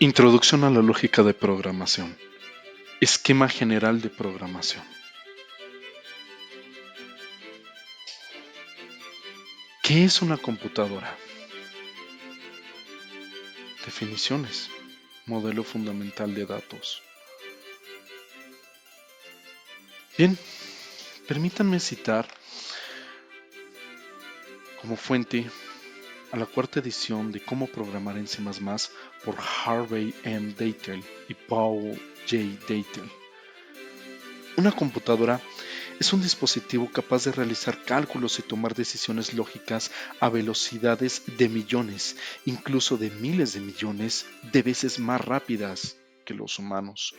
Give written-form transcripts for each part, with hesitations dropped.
Introducción a la lógica de programación. Esquema general de programación. ¿Qué es una computadora? Definiciones. Modelo fundamental de datos. Bien, permítanme citar como fuente a la cuarta edición de Cómo programar en C++ por Harvey M. Deitel y Paul J. Deitel. Una computadora es un dispositivo capaz de realizar cálculos y tomar decisiones lógicas a velocidades de millones, incluso de miles de millones de veces más rápidas que los humanos.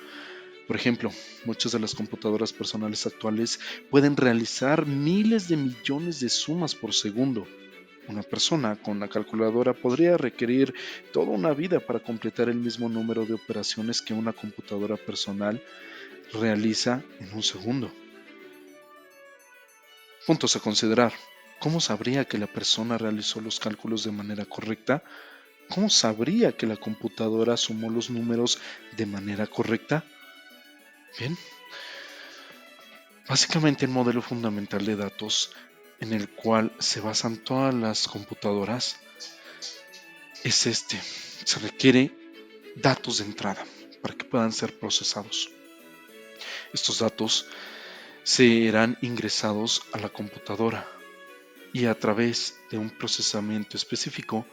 Por ejemplo, muchas de las computadoras personales actuales pueden realizar miles de millones de sumas por segundo. Una persona con una calculadora podría requerir toda una vida para completar el mismo número de operaciones que una computadora personal realiza en un segundo. Puntos a considerar. ¿Cómo sabría que la persona realizó los cálculos de manera correcta? ¿Cómo sabría que la computadora sumó los números de manera correcta? Bien, básicamente el modelo fundamental de datos en el cual se basan todas las computadoras es este. Se requiere datos de entrada para que puedan ser procesados. Estos datos serán ingresados a la computadora y a través de un procesamiento específico,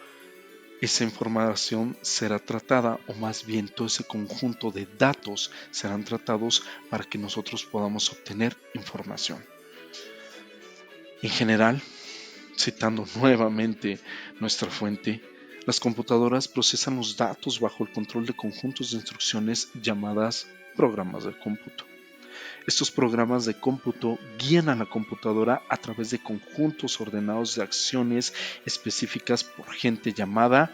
esa información será tratada, o más bien todo ese conjunto de datos serán tratados para que nosotros podamos obtener información. En general, citando nuevamente nuestra fuente, las computadoras procesan los datos bajo el control de conjuntos de instrucciones llamadas programas de cómputo. Estos programas de cómputo guían a la computadora a través de conjuntos ordenados de acciones específicas por gente llamada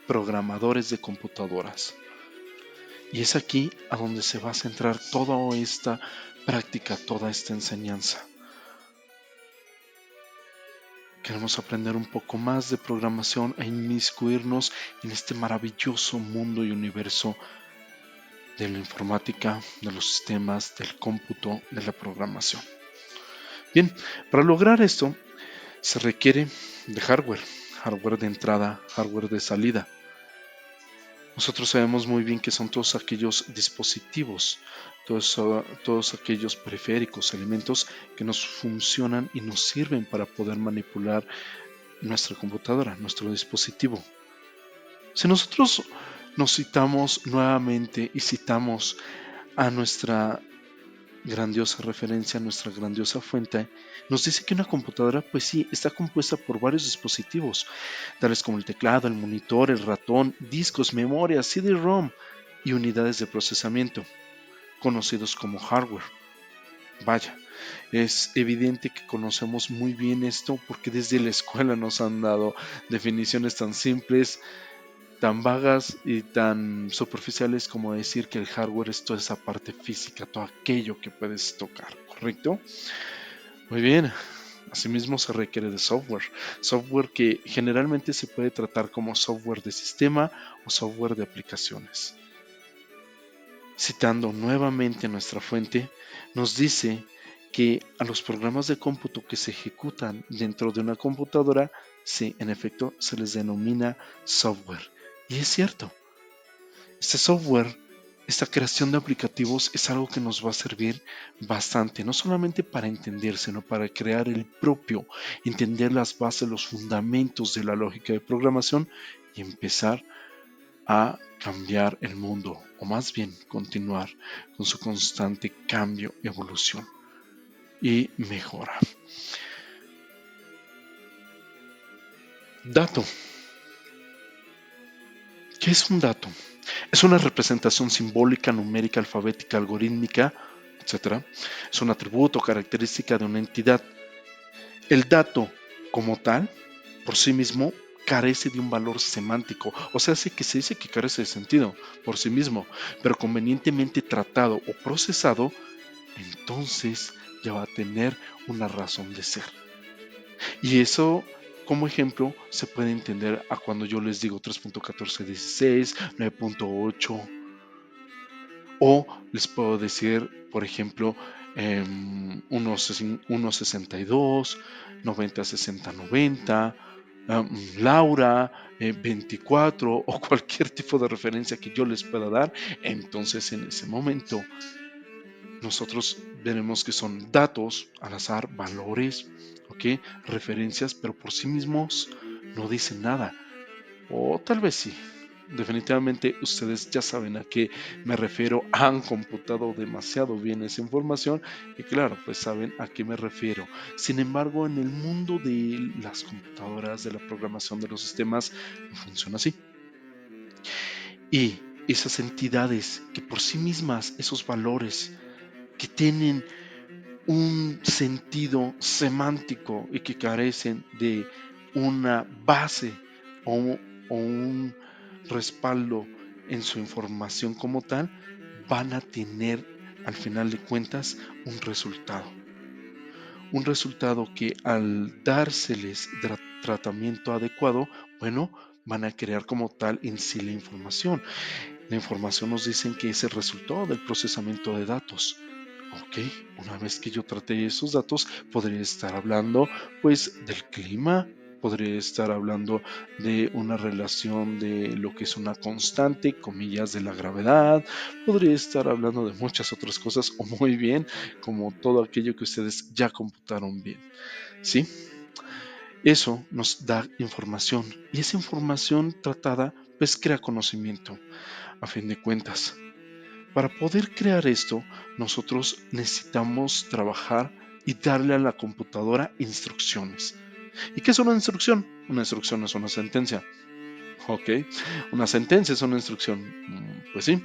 programadores de computadoras. Y es aquí a donde se va a centrar toda esta práctica, toda esta enseñanza. Queremos aprender un poco más de programación e inmiscuirnos en este maravilloso mundo y universo de la informática, de los sistemas, del cómputo, de la programación. Bien, para lograr esto se requiere de hardware de entrada, hardware de salida. Nosotros sabemos muy bien que son todos aquellos dispositivos, todos aquellos periféricos, elementos que nos funcionan y nos sirven para poder manipular nuestra computadora, nuestro dispositivo. Si nosotros nos citamos nuevamente y citamos a nuestra grandiosa referencia, nuestra grandiosa fuente, nos dice que una computadora, pues sí, está compuesta por varios dispositivos, tales como el teclado, el monitor, el ratón, discos, memoria, CD-ROM y unidades de procesamiento, conocidos como hardware. Vaya, es evidente que conocemos muy bien esto porque desde la escuela nos han dado definiciones tan simples, tan vagas y tan superficiales como decir que el hardware es toda esa parte física, todo aquello que puedes tocar, ¿correcto? Muy bien. Asimismo se requiere de software que generalmente se puede tratar como software de sistema o software de aplicaciones. Citando nuevamente nuestra fuente, nos dice que a los programas de cómputo que se ejecutan dentro de una computadora, sí, en efecto, se les denomina software. Y es cierto, este software, esta creación de aplicativos es algo que nos va a servir bastante, no solamente para entender, sino para crear el propio, entender las bases, los fundamentos de la lógica de programación y empezar a cambiar el mundo, o más bien continuar con su constante cambio, evolución y mejora. Dato. ¿Qué es un dato? Es una representación simbólica, numérica, alfabética, algorítmica, etc. Es un atributo o característica de una entidad. El dato, como tal, por sí mismo, carece de un valor semántico, o sea, sí que se dice que carece de sentido por sí mismo, pero convenientemente tratado o procesado, entonces ya va a tener una razón de ser. Y eso Como ejemplo, se puede entender a cuando yo les digo 3.1416, 9.8, o les puedo decir, por ejemplo, 1.62, 90-60-90, Laura, 24 o cualquier tipo de referencia que yo les pueda dar. Entonces, en ese momento, nosotros veremos que son datos al azar, valores, ¿ok? Referencias, pero por sí mismos no dicen nada. O tal vez sí. Definitivamente ustedes ya saben a qué me refiero, han computado demasiado bien esa información y claro, pues saben a qué me refiero. Sin embargo, en el mundo de las computadoras, de la programación de los sistemas, no funciona así. Y esas entidades que por sí mismas, esos valores que tienen un sentido semántico y que carecen de una base o, o un respaldo en su información como tal, van a tener al final de cuentas un resultado. Un resultado que al dárseles tratamiento adecuado, bueno, van a crear como tal en sí la información. La información nos dicen que es el resultado del procesamiento de datos. Ok, una vez que yo trate esos datos, podría estar hablando pues del clima, podría estar hablando de una relación de lo que es una constante, comillas, de la gravedad, podría estar hablando de muchas otras cosas o muy bien, como todo aquello que ustedes ya computaron bien. ¿Sí? Eso nos da información y esa información tratada pues crea conocimiento a fin de cuentas. Para poder crear esto, nosotros necesitamos trabajar y darle a la computadora instrucciones. ¿Y qué es una instrucción? Una instrucción es una sentencia. ¿Ok? Una sentencia es una instrucción. Pues sí.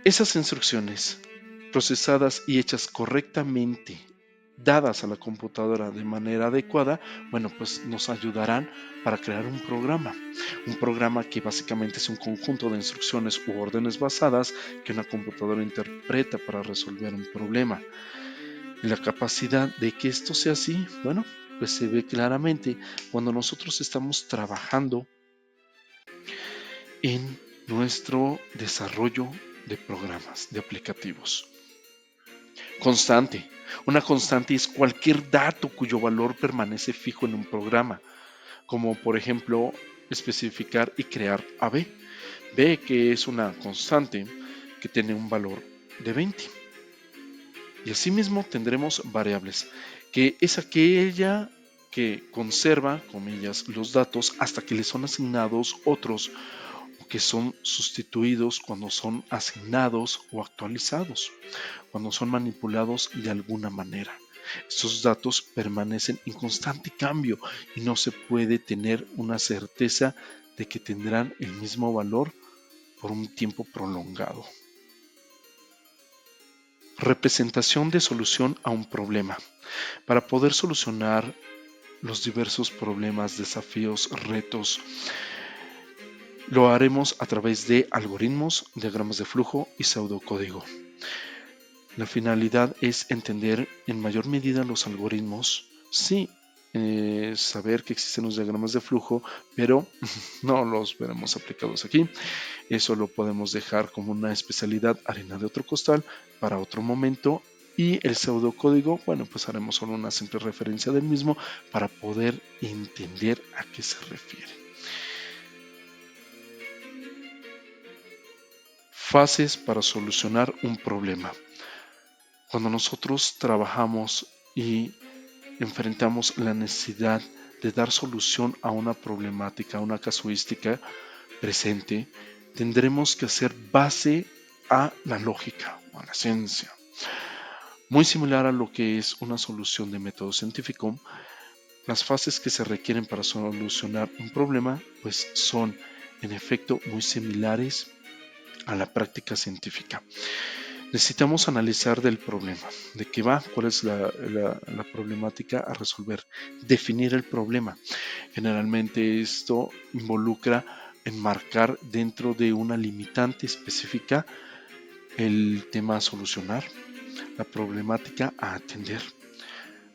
Esas instrucciones procesadas y hechas correctamente, dadas a la computadora de manera adecuada, bueno, pues nos ayudarán para crear un programa que básicamente es un conjunto de instrucciones u órdenes basadas que una computadora interpreta para resolver un problema. Y la capacidad de que esto sea así, bueno, pues se ve claramente cuando nosotros estamos trabajando en nuestro desarrollo de programas, de aplicativos. Constante. Una constante es cualquier dato cuyo valor permanece fijo en un programa, como por ejemplo especificar y crear a B. B que es una constante que tiene un valor de 20. Y asimismo tendremos variables, que es aquella que conserva, comillas, los datos hasta que le son asignados otros o que son sustituidos cuando son asignados o actualizados, cuando son manipulados de alguna manera. Estos datos permanecen en constante cambio y no se puede tener una certeza de que tendrán el mismo valor por un tiempo prolongado. Representación de solución a un problema. Para poder solucionar los diversos problemas, desafíos, retos, lo haremos a través de algoritmos, diagramas de flujo y pseudocódigo. La finalidad es entender en mayor medida los algoritmos, sí, saber que existen los diagramas de flujo, pero no los veremos aplicados aquí. Eso lo podemos dejar como una especialidad, harina de otro costal, para otro momento. Y el pseudocódigo, bueno, pues haremos solo una simple referencia del mismo para poder entender a qué se refiere. Fases para solucionar un problema. Cuando nosotros trabajamos y enfrentamos la necesidad de dar solución a una problemática, a una casuística presente, tendremos que hacer base a la lógica o a la ciencia. Muy similar a lo que es una solución de método científico, las fases que se requieren para solucionar un problema pues son en efecto muy similares a la práctica científica. Necesitamos analizar del problema, de qué va, cuál es la problemática a resolver, definir el problema. Generalmente esto involucra enmarcar dentro de una limitante específica el tema a solucionar, la problemática a atender,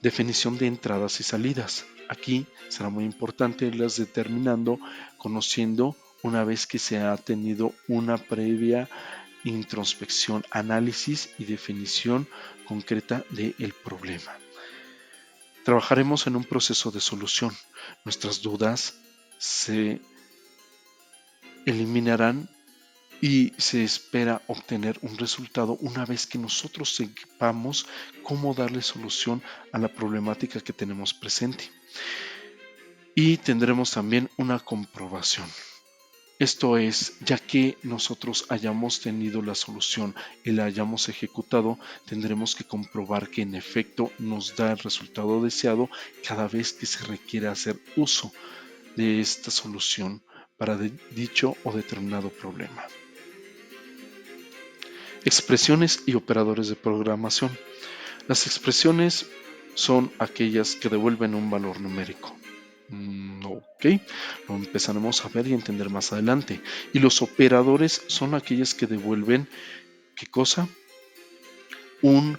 definición de entradas y salidas. Aquí será muy importante irlas determinando, conociendo una vez que se ha tenido una previa introspección, análisis y definición concreta del problema. Trabajaremos en un proceso de solución. Nuestras dudas se eliminarán y se espera obtener un resultado una vez que nosotros sepamos cómo darle solución a la problemática que tenemos presente. Y tendremos también una comprobación. Esto es, ya que nosotros hayamos tenido la solución y la hayamos ejecutado, tendremos que comprobar que en efecto nos da el resultado deseado cada vez que se requiere hacer uso de esta solución para dicho o determinado problema. Expresiones y operadores de programación. Las expresiones son aquellas que devuelven un valor numérico. Ok, lo empezaremos a ver y entender más adelante. Y los operadores son aquellas que devuelven, ¿qué cosa? Un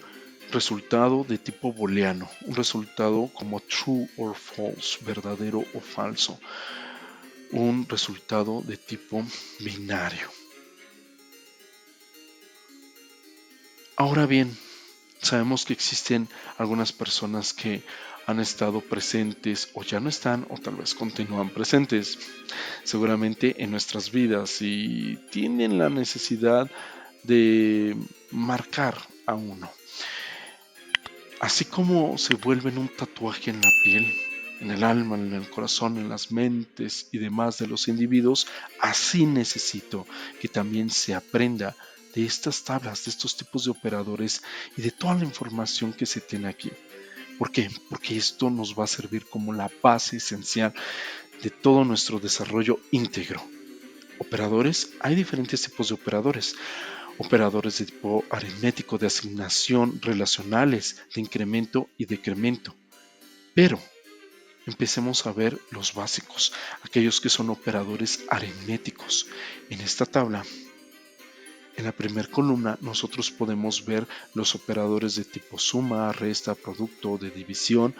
resultado de tipo booleano, un resultado como true or false, verdadero o falso, un resultado de tipo binario. Ahora bien, sabemos que existen algunas personas que han estado presentes o ya no están o tal vez continúan presentes seguramente en nuestras vidas y tienen la necesidad de marcar a uno. Así como se vuelven un tatuaje en la piel, en el alma, en el corazón, en las mentes y demás de los individuos, así necesito que también se aprenda de estas tablas, de estos tipos de operadores y de toda la información que se tiene aquí. ¿Por qué? Porque esto nos va a servir como la base esencial de todo nuestro desarrollo íntegro. Operadores, hay diferentes tipos de operadores. Operadores de tipo aritmético, de asignación, relacionales, de incremento y decremento. Pero empecemos a ver los básicos, aquellos que son operadores aritméticos. En esta tabla, en la primera columna, nosotros podemos ver los operadores de tipo suma, resta, producto, de división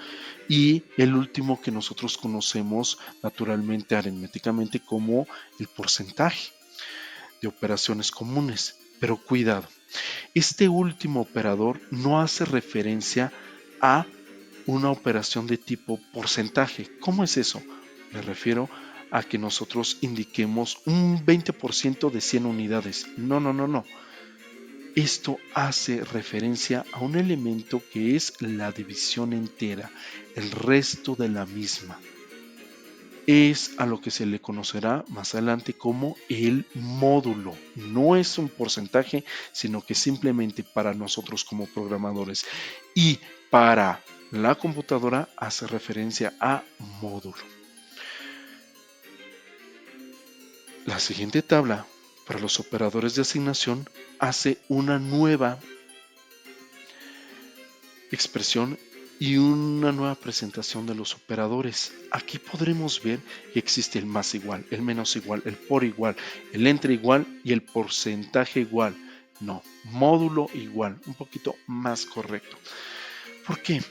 y el último que nosotros conocemos naturalmente aritméticamente como el porcentaje de operaciones comunes. Pero cuidado, este último operador no hace referencia a una operación de tipo porcentaje. ¿Cómo es eso? Me refiero a que nosotros indiquemos un 20% de 100 unidades. No. Esto hace referencia a un elemento que es la división entera, el resto de la misma. Es a lo que se le conocerá más adelante como el módulo. No es un porcentaje, sino que simplemente para nosotros como programadores y para la computadora hace referencia a módulo. La siguiente tabla para los operadores de asignación hace una nueva expresión y una nueva presentación de los operadores. Aquí podremos ver que existe el más igual, el menos igual, el por igual, el entre igual y el porcentaje igual. No, módulo igual, un poquito más correcto. ¿Por qué?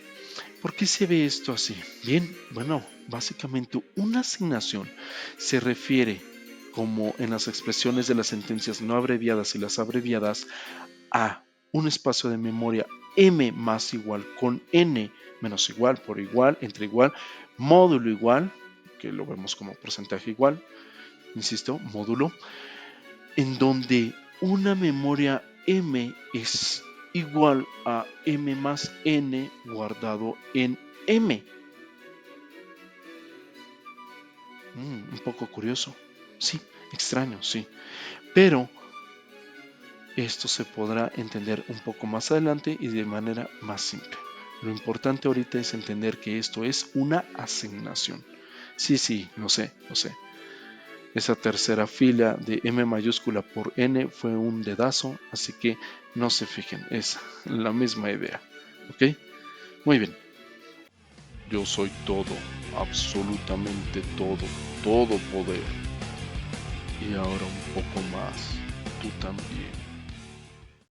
¿Por qué se ve esto así? Bien, bueno, básicamente una asignación se refiere, como en las expresiones de las sentencias no abreviadas y las abreviadas, a un espacio de memoria m más igual con n menos igual, por igual, entre igual, módulo igual, que lo vemos como porcentaje igual, insisto, módulo, en donde una memoria m es igual a m más n guardado en m. Un poco curioso, sí, extraño, sí, pero esto se podrá entender un poco más adelante y de manera más simple. Lo importante ahorita es entender que esto es una asignación. Sí, lo sé. Esa tercera fila de M mayúscula por N fue un dedazo, así que no se fijen, es la misma idea. ¿Ok? Muy bien. Yo soy todo, absolutamente todo poder. Y ahora un poco más, tú también.